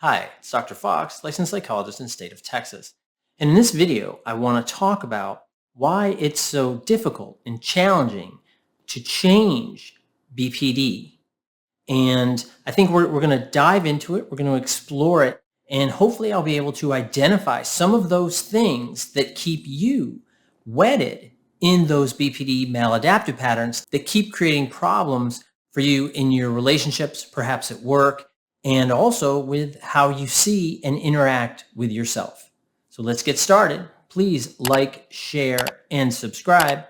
Hi, it's Dr. Fox, licensed psychologist in the state of Texas. And in this video, I want to talk about why it's so difficult and challenging to change BPD. And I think we're going to dive into it. We're going to explore it. And hopefully I'll be able to identify some of those things that keep you wedded in those BPD maladaptive patterns that keep creating problems for you in your relationships, perhaps at work, and also with how you see and interact with yourself. So let's get started. Please like, share, and subscribe,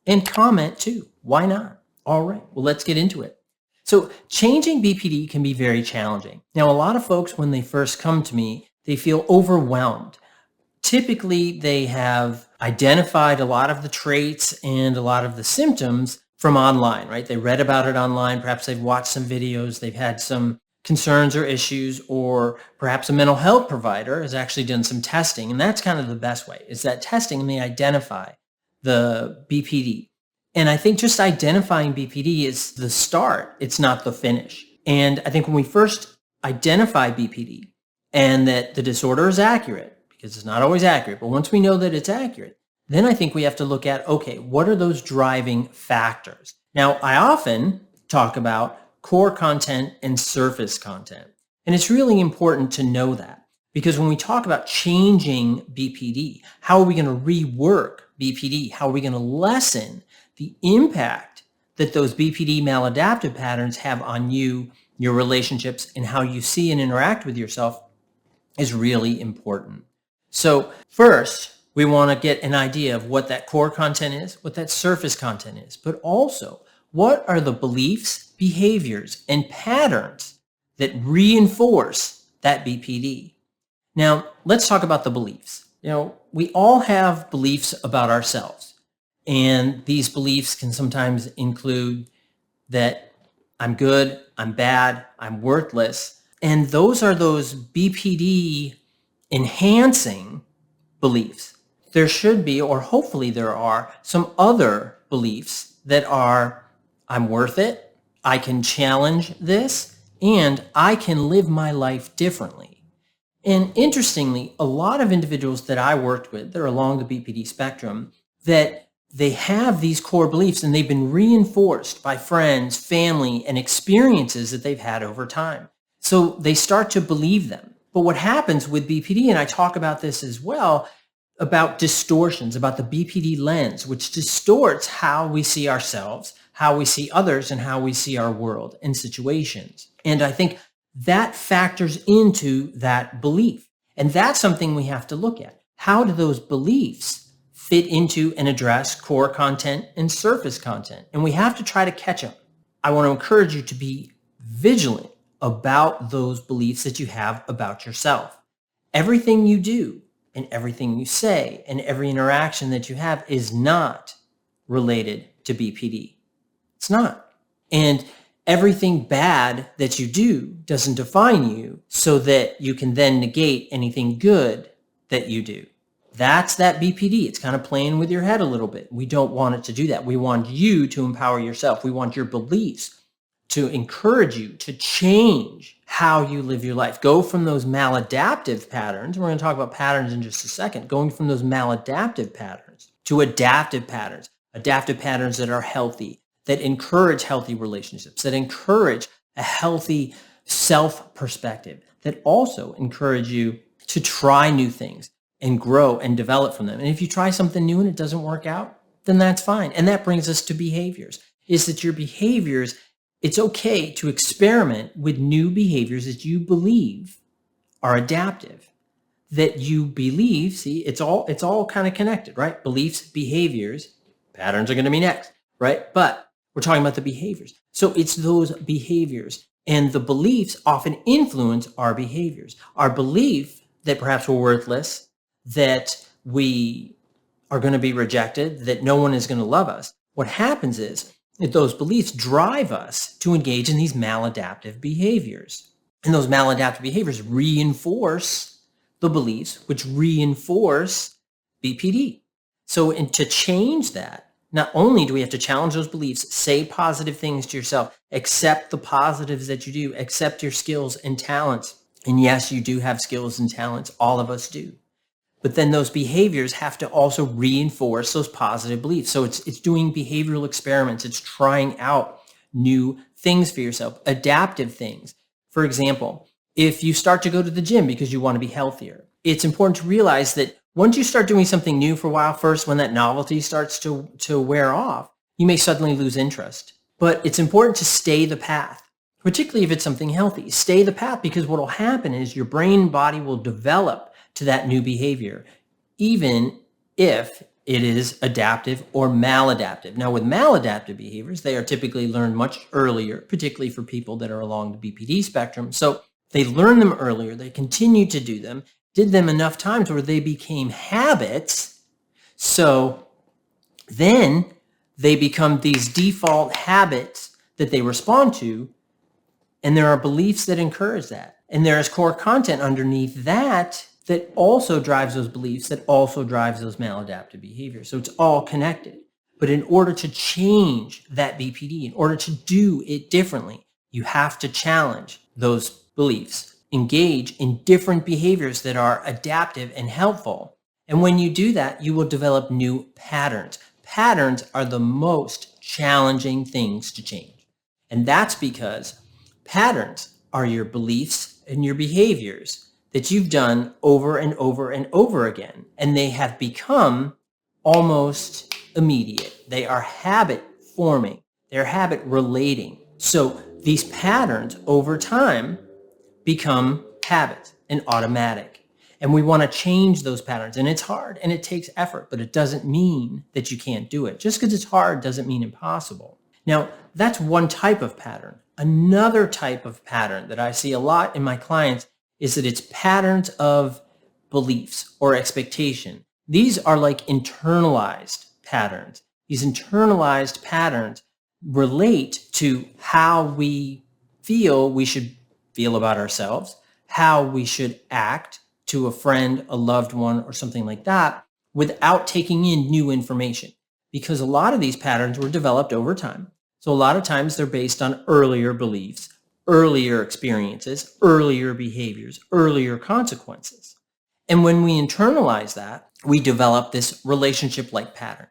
and comment too. Why not? All right, well, let's get into it. So changing BPD can be very challenging. Now, a lot of folks, when they first come to me, they feel overwhelmed. Typically, they have identified a lot of the traits and a lot of the symptoms from online, right? They read about it online. Perhaps they've watched some videos. They've had some concerns or issues, or perhaps a mental health provider has actually done some testing. And that's kind of the best way, is that testing, and they identify the BPD. And I think just identifying BPD is the start. It's not the finish. And I think when we first identify BPD and that the disorder is accurate, because it's not always accurate, but once we know that it's accurate, then I think we have to look at, okay, what are those driving factors? Now, I often talk about core content and surface content. And it's really important to know that, because when we talk about changing BPD, how are we going to rework BPD? How are we going to lessen the impact that those BPD maladaptive patterns have on you, your relationships, and how you see and interact with yourself is really important. So first, we want to get an idea of what that core content is, what that surface content is, but also what are the beliefs, behaviors, and patterns that reinforce that BPD. Now, let's talk about the beliefs. We all have beliefs about ourselves. And these beliefs can sometimes include that I'm good, I'm bad, I'm worthless. And those are those BPD enhancing beliefs. There should be, or hopefully there are, some other beliefs that are I'm worth it, I can challenge this, and I can live my life differently. And interestingly, a lot of individuals that I worked with that are along the BPD spectrum, that they have these core beliefs and they've been reinforced by friends, family, and experiences that they've had over time. So they start to believe them. But what happens with BPD, and I talk about this as well, about distortions, about the BPD lens, which distorts how we see ourselves, how we see others, and how we see our world and situations. And I think that factors into that belief. And that's something we have to look at. How do those beliefs fit into and address core content and surface content? And we have to try to catch them. I want to encourage you to be vigilant about those beliefs that you have about yourself. Everything you do and everything you say and every interaction that you have is not related to BPD. It's not. And everything bad that you do doesn't define you so that you can then negate anything good that you do. That's that BPD. It's kind of playing with your head a little bit. We don't want it to do that. We want you to empower yourself. We want your beliefs to encourage you to change how you live your life. Go from those maladaptive patterns. We're going to talk about patterns in just a second. Going from those maladaptive patterns to adaptive patterns that are healthy, that encourage healthy relationships, that encourage a healthy self-perspective, that also encourage you to try new things and grow and develop from them. And if you try something new and it doesn't work out, then that's fine. And that brings us to behaviors, is that your behaviors, it's okay to experiment with new behaviors that you believe are adaptive, that you believe, see, it's all kind of connected, right? Beliefs, behaviors, patterns are going to be next, right? But we're talking about the behaviors. So it's those behaviors, and the beliefs often influence our behaviors. Our belief that perhaps we're worthless, that we are going to be rejected, that no one is going to love us. What happens is that those beliefs drive us to engage in these maladaptive behaviors. And those maladaptive behaviors reinforce the beliefs, which reinforce BPD. So, and to change that, not only do we have to challenge those beliefs, say positive things to yourself, accept the positives that you do, accept your skills and talents And yes, you do have skills and talents. All of us do. But then those behaviors have to also reinforce those positive beliefs. So it's doing behavioral experiments. It's trying out new things for yourself, adaptive things. For example, if you start to go to the gym because you want to be healthier, it's important to realize that once you start doing something new for a while, first, when that novelty starts to wear off, you may suddenly lose interest. But it's important to stay the path, particularly if it's something healthy. Stay the path, because what will happen is your brain and body will develop to that new behavior, even if it is adaptive or maladaptive. Now, with maladaptive behaviors, they are typically learned much earlier, particularly for people that are along the BPD spectrum. So they learn them earlier, they continue to do them, did them enough times where they became habits. So then they become these default habits that they respond to, and there are beliefs that encourage that. And there is core content underneath that also drives those beliefs, that also drives those maladaptive behaviors. So it's all connected. But in order to change that BPD, in order to do it differently, you have to challenge those beliefs, engage in different behaviors that are adaptive and helpful. And when you do that, you will develop new patterns. Patterns are the most challenging things to change. And that's because patterns are your beliefs and your behaviors that you've done over and over and over again. And they have become almost immediate. They are habit forming. They're habit relating. So these patterns over time become habits and automatic. And we want to change those patterns. And it's hard and it takes effort, but it doesn't mean that you can't do it. Just because it's hard doesn't mean impossible. Now, that's one type of pattern. Another type of pattern that I see a lot in my clients is that it's patterns of beliefs or expectation. These are like internalized patterns. These internalized patterns relate to how we feel we should feel about ourselves, how we should act to a friend, a loved one, or something like that, without taking in new information. Because a lot of these patterns were developed over time. So a lot of times they're based on earlier beliefs, earlier experiences, earlier behaviors, earlier consequences. And when we internalize that, we develop this relationship-like pattern.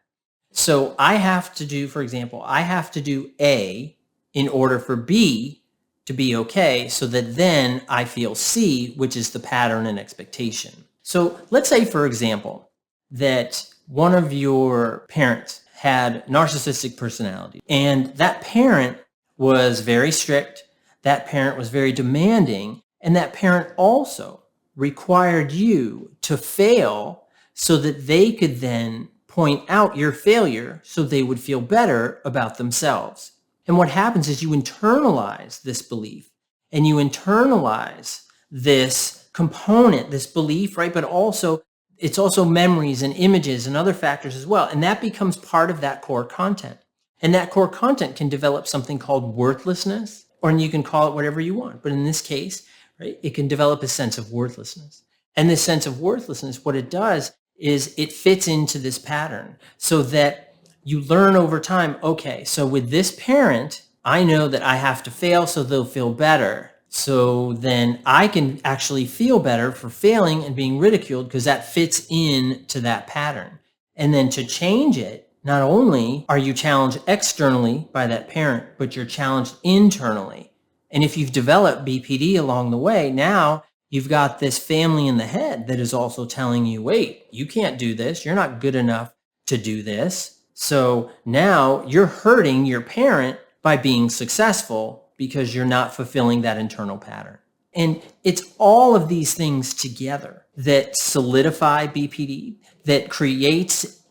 So I have to do, for example, I have to do A in order for B to be okay, so that then I feel C, which is the pattern and expectation. So let's say, for example, that one of your parents had narcissistic personality, and that parent was very strict, that parent was very demanding, and that parent also required you to fail so that they could then point out your failure so they would feel better about themselves. And what happens is you internalize this belief, and you internalize this component, this belief, right? But also, it's also memories and images and other factors as well. And that becomes part of that core content. And that core content can develop something called worthlessness, or you can call it whatever you want. But in this case, right, it can develop a sense of worthlessness. And this sense of worthlessness, what it does is it fits into this pattern so that you learn over time, okay, so with this parent, I know that I have to fail so they'll feel better. So then I can actually feel better for failing and being ridiculed because that fits into that pattern. And then to change it, not only are you challenged externally by that parent, but you're challenged internally. And if you've developed BPD along the way, now you've got this family in the head that is also telling you, wait, you can't do this. You're not good enough to do this. So now you're hurting your parent by being successful because you're not fulfilling that internal pattern. And it's all of these things together that solidify BPD, that creates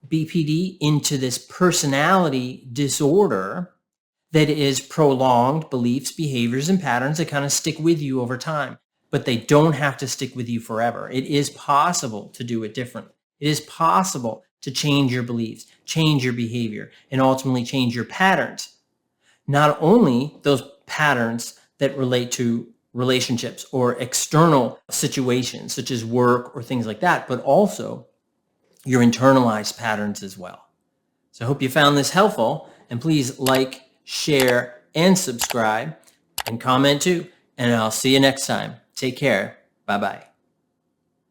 BPD into this personality disorder that is prolonged beliefs, behaviors, and patterns that kind of stick with you over time. But they don't have to stick with you forever. It is possible to do it differently. It is possible to change your beliefs, change your behavior, and ultimately change your patterns. Not only those patterns that relate to relationships or external situations, such as work or things like that, but also your internalized patterns as well. So I hope you found this helpful, and please like, share, and subscribe, and comment too. And I'll see you next time. Take care. Bye-bye.